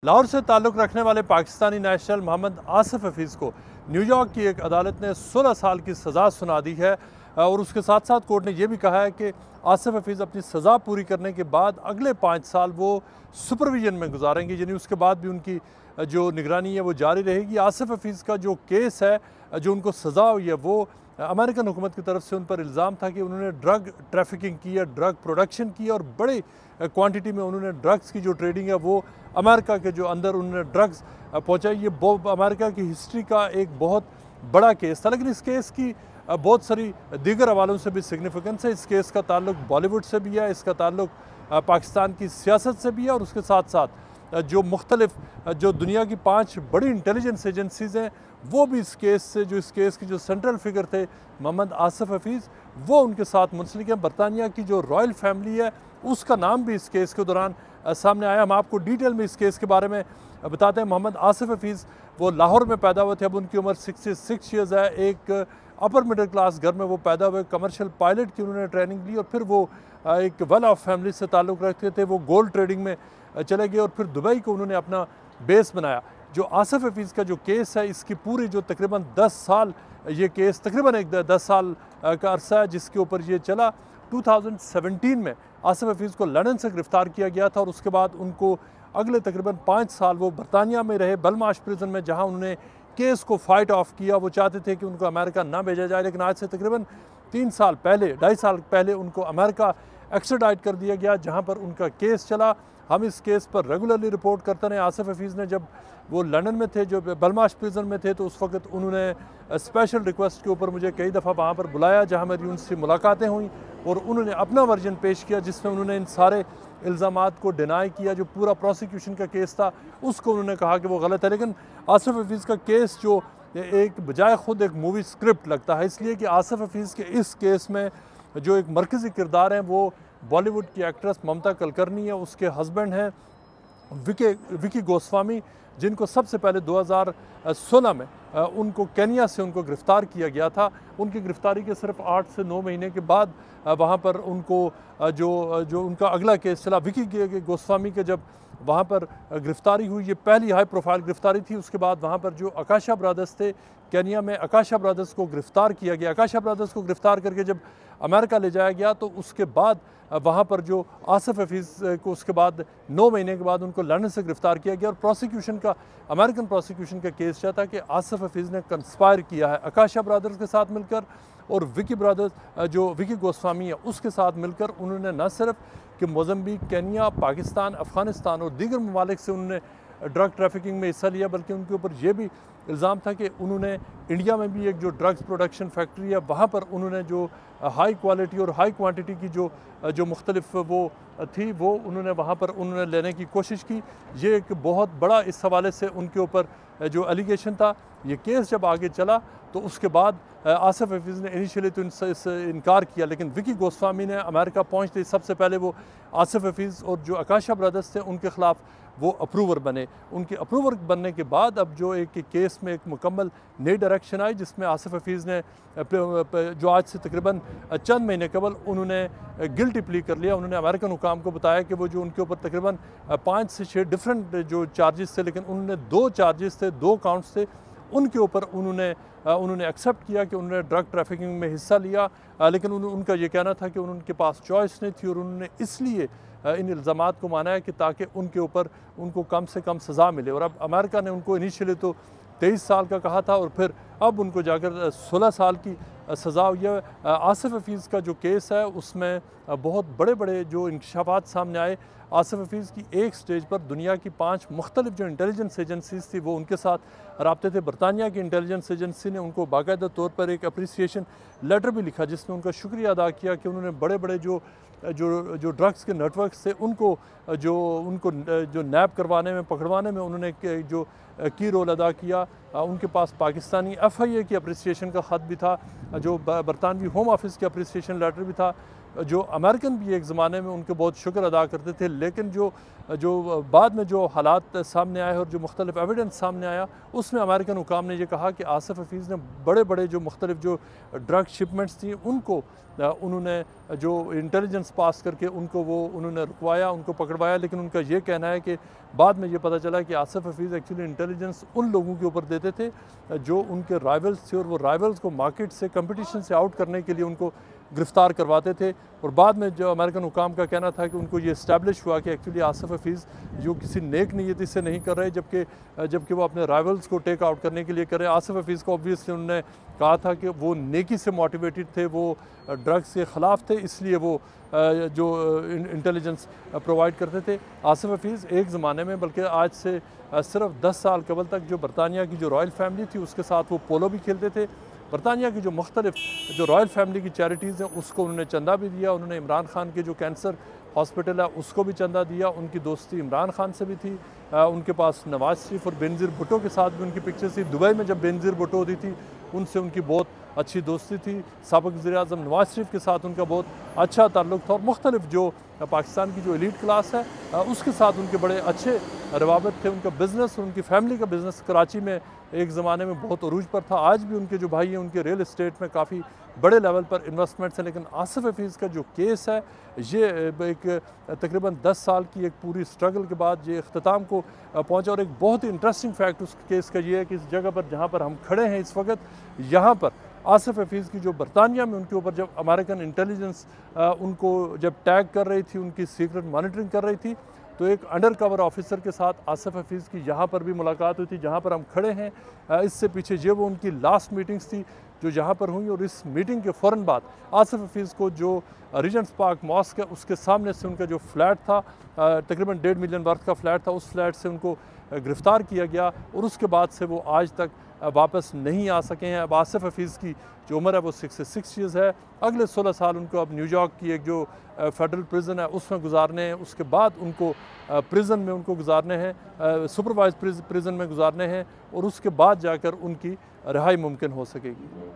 लाहौर से ताल्लुक़ रखने वाले पाकिस्तानी नेशनल मोहम्मद आसिफ हफीज़ को न्यूयॉर्क की एक अदालत ने 16 साल की सज़ा सुना दी है और उसके साथ साथ कोर्ट ने यह भी कहा है कि आसिफ हफीज़ अपनी सज़ा पूरी करने के बाद अगले 5 साल वो सुपरविजन में गुजारेंगे, यानी उसके बाद भी उनकी जो निगरानी है वो जारी रहेगी। आसिफ हफीज़ का जो केस है, जो उनको सज़ा हुई है, वो अमेरिकन हुकूमत की तरफ से उन पर इल्ज़ाम था कि उन्होंने ड्रग ट्रैफिकिंग की है, ड्रग प्रोडक्शन की और बड़ी क्वांटिटी में उन्होंने ड्रग्स की जो ट्रेडिंग है वो अमेरिका के जो अंदर उन्होंने ड्रग्स पहुँचाई। ये अमेरिका की हिस्ट्री का एक बहुत बड़ा केस था, लेकिन इस केस की बहुत सारी दीगर हवालों से भी सिग्निफिकेंस है। इस केस का ताल्लुक बॉलीवुड से भी है, इसका ताल्लुक पाकिस्तान की सियासत से भी है और उसके साथ साथ जो मुख्तलिफ जो दुनिया की 5 बड़ी इंटेलिजेंस एजेंसीज़ हैं वो भी इस केस से, जो इस केस के जो सेंट्रल फिगर थे मोहम्मद आसिफ हफीज़, वो उनके साथ मुंसलिक हैं। बरतानिया की जो रॉयल फैमिली है उसका नाम भी इस केस के दौरान सामने आया। हम आपको डिटेल में इस केस के बारे में बताते हैं। मोहम्मद आसिफ हफीज़ वो लाहौर में पैदा हुए थे, अब उनकी उम्र 66 ईयर्स है। एक अपर मिडिल क्लास घर में वो पैदा हुए, कमर्शियल पायलट की उन्होंने ट्रेनिंग ली और फिर वो एक वेल ऑफ फैमिली से ताल्लुक़ रखते थे। वो गोल्ड ट्रेडिंग में चले गए और फिर दुबई को उन्होंने अपना बेस बनाया। जो आसिफ हफीज़ का जो केस है, इसकी पूरी जो तकरीबन 10 साल ये केस, तकरीबन एक 10 साल का अरसा है जिसके ऊपर ये चला। 2017 में आसिफ हफीज़ को लंदन से गिरफ़्तार किया गया था और उसके बाद उनको अगले तकरीबन 5 साल वो बरतानिया में रहे, बेलमाश प्रिजन में, जहाँ उन्होंने केस को फाइट ऑफ किया। वो चाहते थे कि उनको अमेरिका ना भेजा जाए, लेकिन आज से तकरीबन 3 साल पहले, 2.5 साल पहले उनको अमेरिका एक्स्ट्राडाइट कर दिया गया, जहाँ पर उनका केस चला। हम इस केस पर रेगुलरली रिपोर्ट करते रहे। आसिफ हफीज़ ने जब वो लंदन में थे, जो बेलमाश प्रिजन में थे, तो उस वक्त उन्होंने स्पेशल रिक्वेस्ट के ऊपर मुझे कई दफ़ा वहाँ पर बुलाया, जहाँ मेरी उनसे मुलाकातें हुई और उन्होंने अपना वर्जन पेश किया जिसमें उन्होंने इन सारे इल्ज़ामात को डिनाई किया। जो पूरा प्रोसिक्यूशन का केस था उसको उन्होंने कहा कि वो गलत है। लेकिन आसिफ हफीज़ का केस जो एक बजाय ख़ुद एक मूवी स्क्रिप्ट लगता है, इसलिए कि आसिफ हफीज़ के इस केस में जो एक मरकज़ी किरदार हैं वो बॉलीवुड की एक्ट्रेस ममता कुलकर्णी है, उसके हस्बैंड हैं विकी गोस्वामी, जिनको सबसे पहले 2016 में उनको केनिया से उनको गिरफ़्तार किया गया था। उनकी गिरफ़्तारी के सिर्फ 8 से 9 महीने के बाद वहाँ पर उनको जो उनका अगला केस चला, विकी गोस्वामी के जब वहाँ पर गिरफ़्तारी हुई, ये पहली हाई प्रोफाइल गिरफ़्तारी थी। उसके बाद वहाँ पर जो आकाशा ब्रदर्स थे केनिया में, आकाशा ब्रदर्स को गिरफ़्तार किया गया। आकाशा ब्रदर्स को गिरफ़्तार करके जब अमेरिका ले जाया गया तो उसके बाद वहाँ पर जो आसिफ हफीज़ को उसके बाद 9 महीने के बाद उनको लंदन से गिरफ़्तार किया गया और प्रोसिक्यूशन का, अमेरिकन प्रोसिक्यूशन का केस चाहता कि आसिफ हफीज़ ने कंस्पायर किया है आकाशा ब्रदर्स के साथ मिलकर और विकी ब्रदर्स जो विकी गोस्वामी है उसके साथ मिलकर। उन्होंने न सिर्फ कि मोज़म्बिक, केनिया, पाकिस्तान, अफ़गानिस्तान और दीगर ममालिक से उन्होंने ड्रग ट्रैफिकिंग में हिस्सा लिया, बल्कि उनके ऊपर यह भी इल्ज़ाम था कि उन्होंने इंडिया में भी एक जो ड्रग्स प्रोडक्शन फैक्ट्री है वहाँ पर उन्होंने जो हाई क्वालिटी और हाई क्वांटिटी की जो मुख्तलिफ वो थी वो उन्होंने वहाँ पर उन्होंने लेने की कोशिश की। ये एक बहुत बड़ा इस हवाले से उनके ऊपर जो एलिगेशन था। ये केस जब आगे चला तो उसके बाद आसिफ हफीज़ ने इनिशियली तो इससे इनकार किया, लेकिन विकी गोस्वामी ने अमेरिका पहुँचते सबसे पहले वो आसिफ हफीज़ और जो आकाशा ब्रदर्स थे उनके ख़िलाफ़ वो अप्रूवर बने। उनके अप्रूवर बनने के बाद अब जो एक केस में एक मुकम्मल नई डायरेक्शन आई, जिसमें आसिफ हफीज़ ने जो आज से तकरीबन चंद महीने कबल उन्होंने गिल्टी प्ली कर लिया। उन्होंने अमेरिकन हुकाम को बताया कि वो जो उनके ऊपर तकरीबन 5 से 6 डिफरेंट जो चार्जेस थे, लेकिन उन्होंने 2 चार्जेस थे, 2 काउंट्स थे, उनके ऊपर उन्होंने एक्सेप्ट किया कि उन्होंने ड्रग ट्रैफिकिंग में हिस्सा लिया। लेकिन उनका ये कहना था कि उनके पास चॉइस नहीं थी और उन्होंने इसलिए इन इल्ज़ामात को माना है कि ताकि उनके ऊपर उनको कम से कम सज़ा मिले। और अब अमेरिका ने उनको इनिशियली तो 23 साल का कहा था और फिर अब उनको जाकर 16 साल की सज़ा हुई है। आसिफ हफीज़ का जो केस है उसमें बहुत बड़े बड़े जो इंकशाफात सामने आए। आसिफ हफीज़ की एक स्टेज पर दुनिया की 5 मुख्तलिफ जो इंटेलिजेंस एजेंसीज़ थी वो उनके साथ रब्ते थे। बरतानिया की इंटेलिजेंस एजेंसी ने उनको बाकायदा तौर पर एक अप्रिसिएशन लेटर भी लिखा जिसमें उनका शुक्रिया अदा किया कि उन्होंने बड़े बड़े जो ड्रग्स के नेटवर्क्स थे उनको जो नैप करवाने में, पकड़वाने में उन्होंने जो की रोल अदा किया। उनके पास पाकिस्तानी FIA की अप्रिसिएशन का ख़त भी था, जो बरतानवी होम ऑफिस की अप्रिसिएशन लेटर भी था। जो अमेरिकन भी एक ज़माने में उनके बहुत शुक्र अदा करते थे, लेकिन जो जो बाद में जो हालात सामने आए और जो मुख्तलिफ एविडेंस सामने आया, उसमें अमेरिकन हुकाम ने यह कहा कि आसिफ हफीज़ ने बड़े बड़े जो मुख्तलिफ जो ड्रग शिपमेंट्स थी उनको उन्होंने जो इंटेलिजेंस पास करके उनको वो उन्होंने रुकवाया, उनको पकड़वाया। लेकिन उनका ये कहना है कि बाद में ये पता चला कि आसिफ हफीज़ एक्चुअली इंटेलिजेंस उन लोगों के ऊपर देते थे जो उनके राइवल्स थे, और वो राइवल्स को मार्केट से, कंपटीशन से आउट करने के लिए उनको गिरफ़्तार करवाते थे। और बाद में जो अमेरिकन हुकाम का कहना था कि उनको ये इस्टेब्लिश हुआ कि एक्चुअली आसिफ हफीज़ जो किसी नेक नीयती से नहीं कर रहे, जबकि वो अपने राइवल्स को टेक आउट करने के लिए कर रहे। आसिफ हफीज़ को ऑब्वियसली उन्होंने कहा था कि वो नेकी से मोटिवेटेड थे, वो ड्रग्स के ख़िलाफ़ थे, इसलिए वो जो इंटेलिजेंस प्रोवाइड करते थे। आसिफ हफीज़ एक ज़माने में, बल्कि आज से सिर्फ 10 साल कबल तक, जो बरतानिया की जो रॉयल फैमिली थी उसके साथ वो पोलो भी खेलते थे। बरतानिया की जो मुख्तलिफ जो रॉयल फैमिली की चैरिटीज़ हैं उसको उन्होंने चंदा भी दिया। उन्होंने इमरान खान के जो कैंसर हॉस्पिटल है उसको भी चंदा दिया। उनकी दोस्ती इमरान खान से भी थी। उनके पास नवाज शरीफ और बेनज़ीर भुट्टो के साथ भी उनकी पिक्चर्स थी। दुबई में जब बेनज़ीर भुट्टो होती थी उनसे उनकी बहुत अच्छी दोस्ती थी। साबिक़ वज़ीर-ए-आज़म नवाज शरीफ के साथ उनका बहुत अच्छा ताल्लुक़ था। और मुख्तलिफ जो पाकिस्तान की जो एलीट क्लास है उसके साथ उनके बड़े अच्छे रवाबत थे। उनका बिज़नेस और उनकी फैमिली का बिज़नेस कराची में एक ज़माने में बहुत अरूज पर था। आज भी उनके जो भाई हैं उनके रियल इस्टेट में काफ़ी बड़े लेवल पर इन्वेस्टमेंट्स हैं। लेकिन आसिफ हफीज़ का जो केस है ये एक तकरीबन 10 साल की एक पूरी स्ट्रगल के बाद ये अख्ताम को पहुँचा। और एक बहुत ही इंटरेस्टिंग फैक्ट उस केस का ये है कि इस जगह पर जहाँ पर हम खड़े हैं इस वक्त, यहाँ पर आसिफ हफीज़ की जो बरतानिया में उनके ऊपर जब अमेरिकन इंटेलिजेंस उनको जब टैग कर रही थी, उनकी सीक्रेट मॉनिटरिंग कर रही थी, तो एक अंडर कवर ऑफिसर के साथ आसिफ हफीज़ की यहाँ पर भी मुलाकात हुई थी जहाँ पर हम खड़े हैं। इससे पीछे ये वो उनकी लास्ट मीटिंग्स थी जो यहाँ पर हुई। और इस मीटिंग के फ़ौरन बाद आसिफ हफीज़ को जो रीजेंट्स पार्क मॉस्क है उसके सामने से उनका जो फ्लैट था, तकरीबन 1.5 मिलियन वर्थ का फ्लैट था, उस फ्लैट से उनको गिरफ़्तार किया गया। और उसके बाद से वो आज तक वापस नहीं आ सके हैं। अब आसिफ हफीज़ की जो उम्र है वो 66 ईयर्स है। अगले 16 साल उनको अब न्यूयॉर्क की एक जो फेडरल प्रिजन है उसमें गुजारने हैं। उसके बाद उनको प्रिजन में उनको गुजारने हैं, सुपरवाइज प्रिजन में गुजारने हैं, और उसके बाद जाकर उनकी रिहाई मुमकिन हो सकेगी।